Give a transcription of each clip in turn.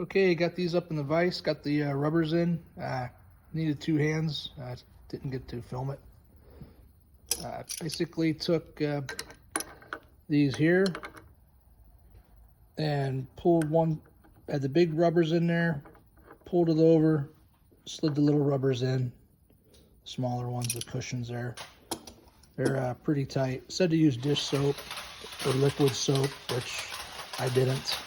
Okay, got these up in the vise, got the rubbers in. Needed 2 hands, didn't get to film it. Basically took these here and pulled one, had the big rubbers in there, pulled it over, slid the little rubbers in, smaller ones, the cushions there. They're pretty tight. It said to use dish soap or liquid soap, which I didn't.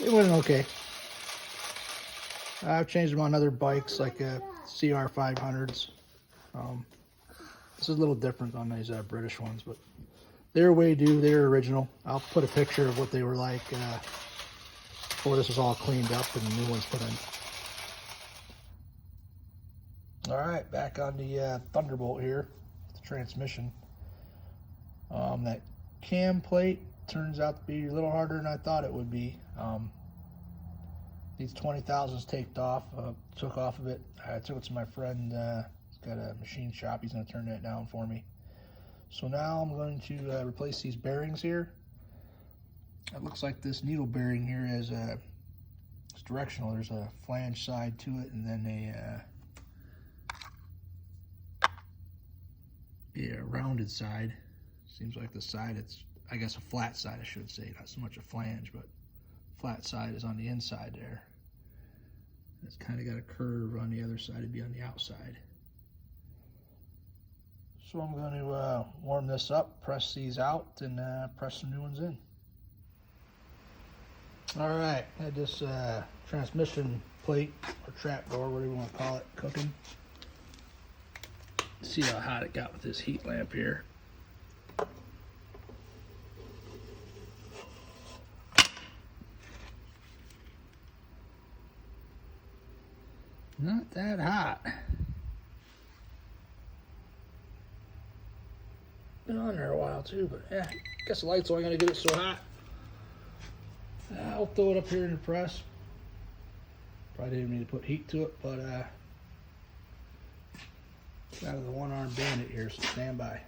It went okay. I've changed them on other bikes like CR 500s. This is a little different on these British ones, but they're way due. They're original. I'll put a picture of what they were like before this was all cleaned up and new ones put in. All right, back on the Thunderbolt here, the transmission. That cam plate turns out to be a little harder than I thought it would be. These 20,000s took off of it. I took it to my friend. He's got a machine shop. He's going to turn that down for me. So now I'm going to replace these bearings here. It looks like this needle bearing here is it's directional. There's a flange side to it, and then a rounded side. Seems like the side, it's, I guess, a flat side, I should say, not so much a flange, but flat side is on the inside there. It's kind of got a curve on the other side, it'd be on the outside. So I'm going to warm this up, press these out, and press some new ones in. All right, I had this transmission plate or trap door, whatever you want to call it, cooking. See how hot it got with this heat lamp here. Not that hot. Been on there a while too, but yeah, guess the light's only gonna get it so hot. I'll throw it up here in the press. Probably didn't mean to put heat to it, but got the one-armed bandit here, so stand by.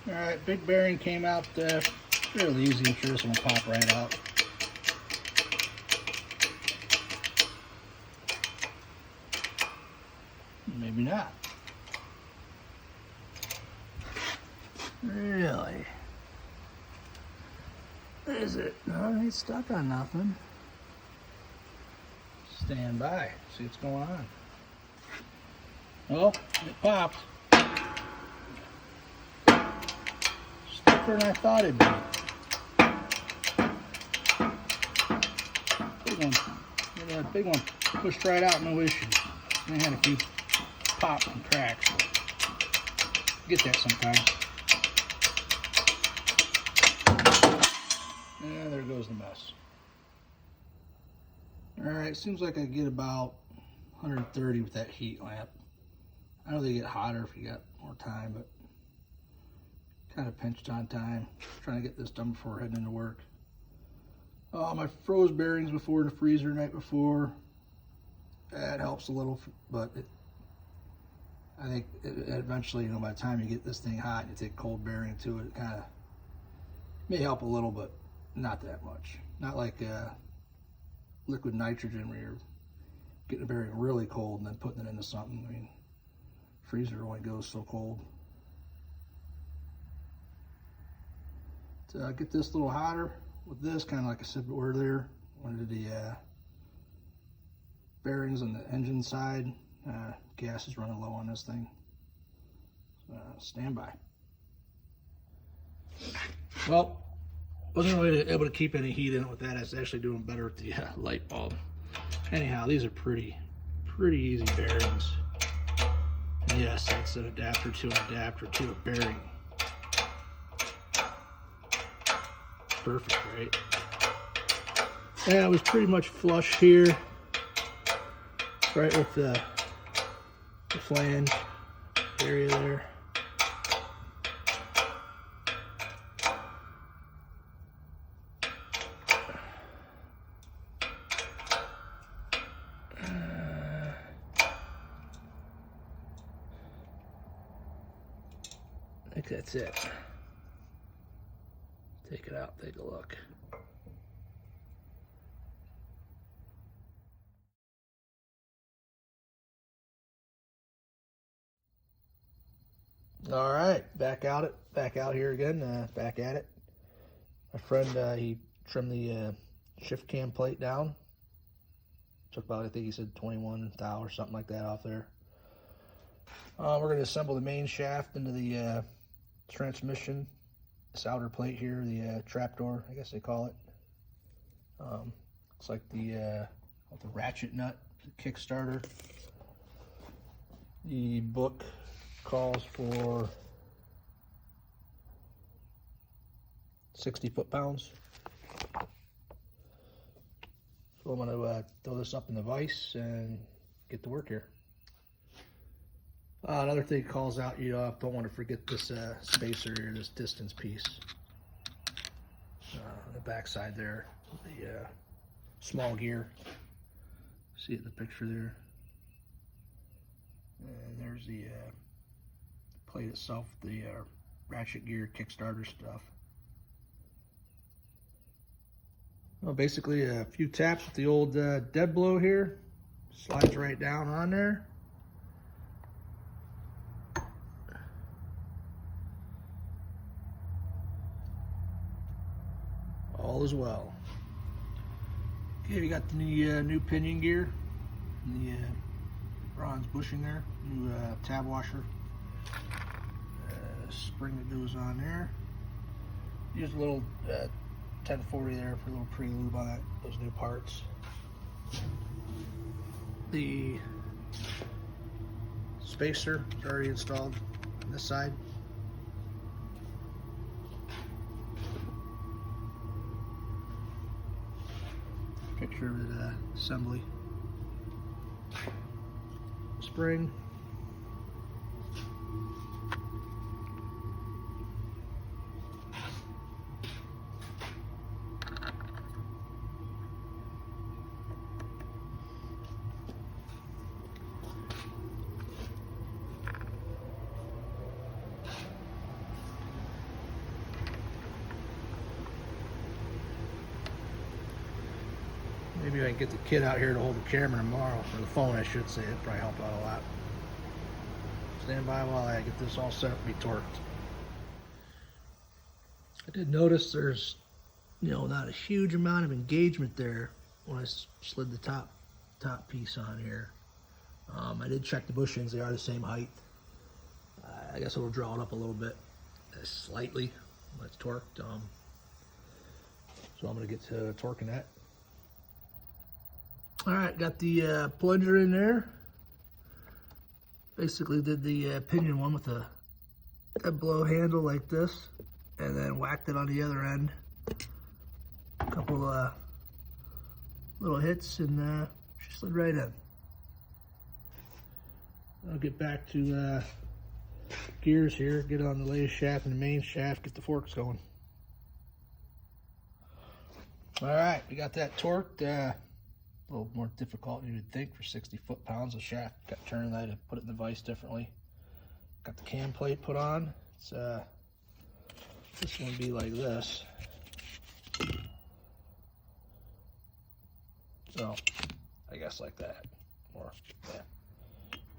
All right, big bearing came out fairly easy. I'm sure this one will pop right out. Maybe not. Really? Is it? No, it ain't stuck on nothing. Stand by. See what's going on. Oh, it popped. Stiffer than I thought it'd be. Big one. Look at that big one. Pushed right out, no issue. I had a few pops and cracks. Get that sometimes. And there goes the mess. Alright, seems like I get about 130 with that heat lamp. I know they get hotter if you got more time, but kind of pinched on time. Trying to get this done before heading into work. I froze bearings before in the freezer the night before. That helps a little, but I think eventually, you know, by the time you get this thing hot and you take cold bearing to it, it kind of may help a little, but not that much. Not like liquid nitrogen where you're getting a bearing really cold and then putting it into something. I mean, freezer only goes so cold. To get this a little hotter with this, kind of like I said earlier, one of the bearings on the engine side, gas is running low on this thing. Stand by. Well, wasn't really able to keep any heat in it with that. It's actually doing better with the light bulb. Anyhow, these are pretty easy bearings. And yes, that's an adapter to a bearing. Perfect, right? Yeah, it was pretty much flush here, right with the flange area there. I think that's it. take it out, take a look. All right, back out here again, back at it. My friend, he trimmed the shift cam plate down. Took about, I think he said 21 thou or something like that off there. We're going to assemble the main shaft into the transmission. This outer plate here, the trapdoor, I guess they call it. It's like the ratchet nut, the Kickstarter. The book calls for 60 foot-pounds. So I'm going to throw this up in the vise and get to work here. Another thing calls out, you don't want to forget this spacer here, this distance piece. On the back side there, the small gear. See it in the picture there. And there's the plate itself, the ratchet gear Kickstarter stuff. Well, basically a few taps with the old dead blow here. Slides right down on there. All is well. Okay, we got the new pinion gear, the bronze bushing there, new tab washer, spring that goes on there. Use a little 1040 there for a little pre-lube on that, those new parts. The spacer is already installed on this side. Picture of the assembly. Spring. Maybe I can get the kid out here to hold the camera tomorrow, or the phone I should say. It'd probably help out a lot. Stand by while I get this all set up to be torqued. I did notice there's, not a huge amount of engagement there when I slid the top piece on here. I did check the bushings; they are the same height. I guess it'll draw it up a little bit, slightly when it's torqued. So I'm going to get to torquing that. All right, got the plunger in there. Basically did the pinion one with a blow handle like this, and then whacked it on the other end. A couple little hits, and she slid right in. I'll get back to gears here, get on the latest shaft and the main shaft, get the forks going. All right, we got that torqued. A little more difficult than you would think for 60 foot-pounds. The shaft got turned. I had to put it in the vise differently. Got the cam plate put on. It's this one be like this. So I guess like that, or yeah,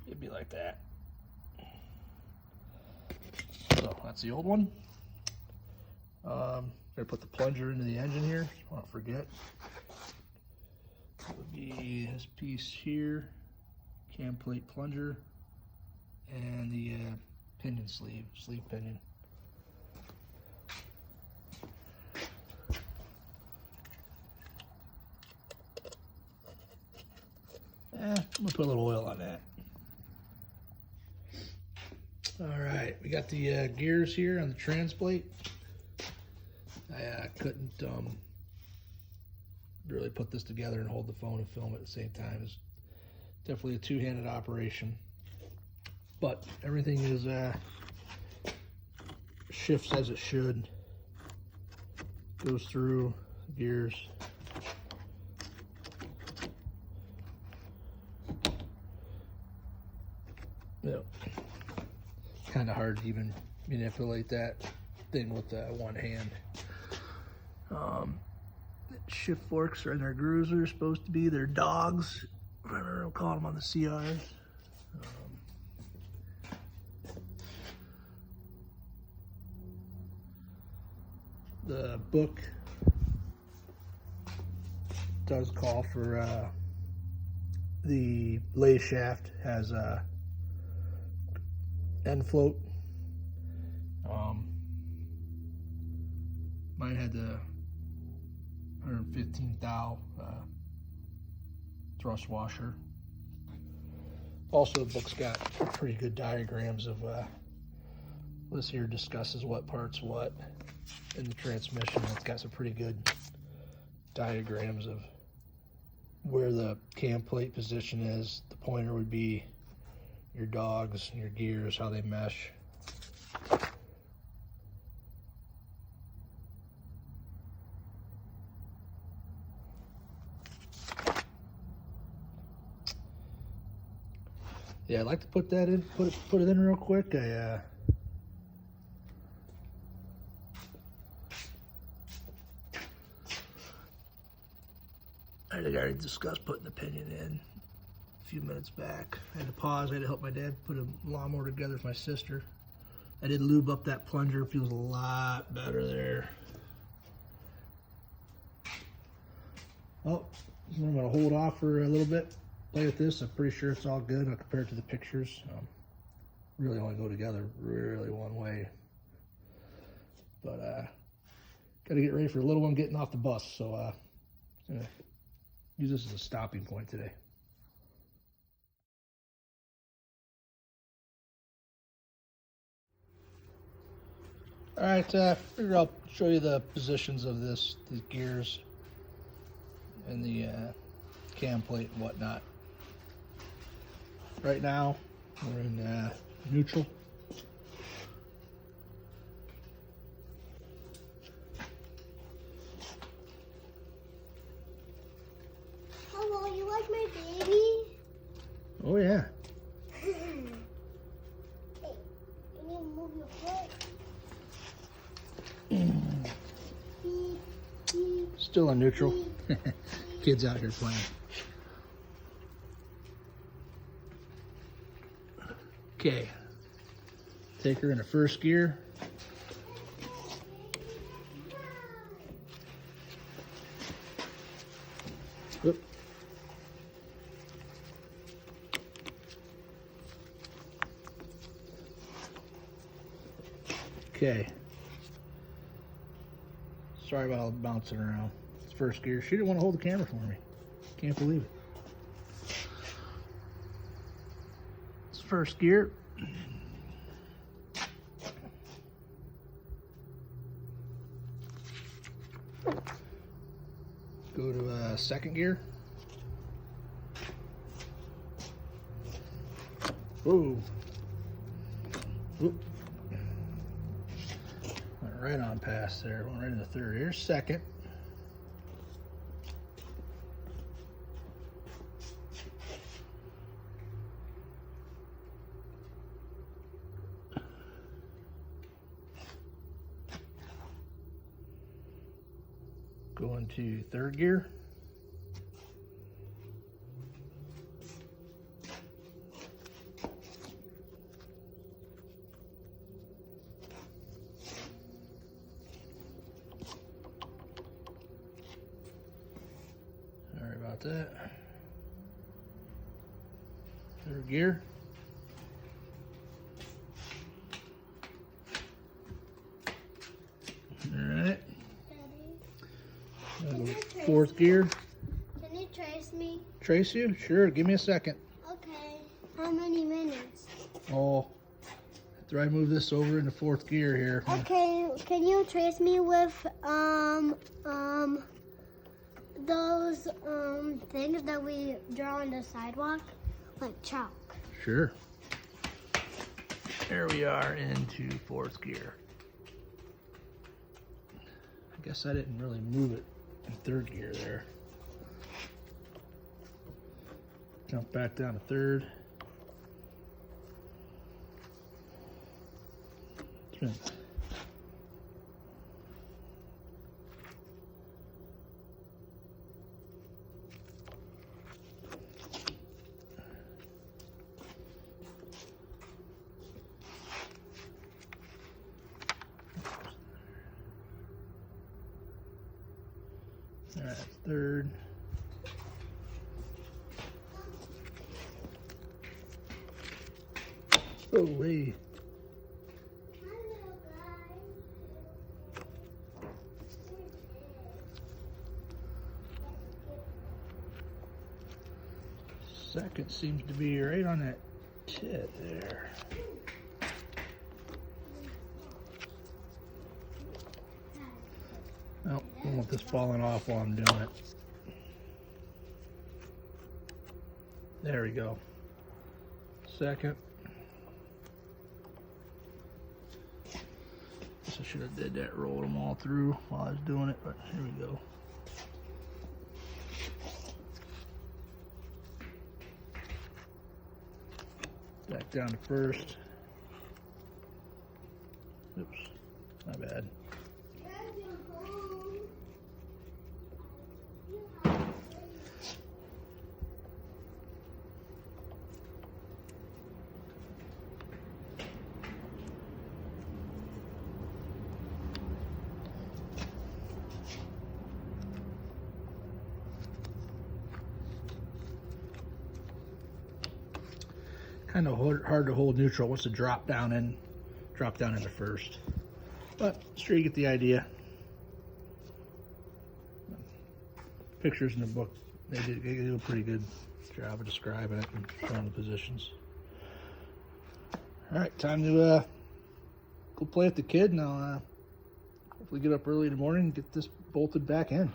it'd be like that. So that's the old one. Gonna put the plunger into the engine here. I won't forget. It would be this piece here, cam plate plunger, and the pinion sleeve pinion. I'm gonna put a little oil on that. All right, we got the gears here on the trans plate. I couldn't really put this together and hold the phone and film at the same time. It's definitely a two-handed operation, but everything is shifts as it should. Goes through gears. Yep. Kind of hard to even manipulate that thing with one hand. Shift forks are in their grooves are supposed to be. They're dogs. I don't know, call them on the CRs. The book does call for the lathe shaft has a end float. Mine had the 115 thou thrust washer. Also, the book's got pretty good diagrams of this here discusses what parts what in the transmission. It's got some pretty good diagrams of where the cam plate position is. The pointer would be your dogs, your gears, how they mesh. Yeah, I'd like to put that in, put it in real quick. I think I already discussed putting the pinion in a few minutes back. I had to pause. I had to help my dad put a lawnmower together with my sister. I did lube up that plunger. It feels a lot better there. Oh, I'm going to hold off for a little bit. Play with this. I'm pretty sure it's all good compared to the pictures. Really only go together really one way. But got to get ready for the little one getting off the bus. So I'm going to use this as a stopping point today. All right, figure I'll show you the positions of these gears and the cam plate and whatnot. Right now, we're in neutral. Hello, you like my baby? Oh yeah. Hey, you need to move your foot. Still in neutral. Kids out here playing. Okay. Take her in the first gear. Whoop. Okay. Sorry about all the bouncing around. It's first gear. She didn't want to hold the camera for me. Can't believe it. It's first gear. Go to second gear. Whoa. Whoop. Went right on past there. Went right in the third. Here's second. Going to third gear. Sorry about that. Third gear. All right. Fourth gear. Can you trace me? Trace you? Sure, give me a second. Okay. How many minutes? Oh, after I move this over into fourth gear here. Okay, can you trace me with those things that we draw on the sidewalk? Like chalk. Sure. There we are into fourth gear. I guess I didn't really move it in third gear there. Jump back down to third. All right, third. Oh, hey. Second seems to be right on that tip there. Oh, I don't want this falling off while I'm doing it. There we go. Second. Guess I should have did that, rolled them all through while I was doing it, but here we go. Back down to first. Oops, my bad. Kind of hard to hold neutral once to drop down into first. But sure, you get the idea. Pictures in the book, they do a pretty good job of describing it and showing the positions. All right, time to go play with the kid. Now, hopefully get up early in the morning and get this bolted back in.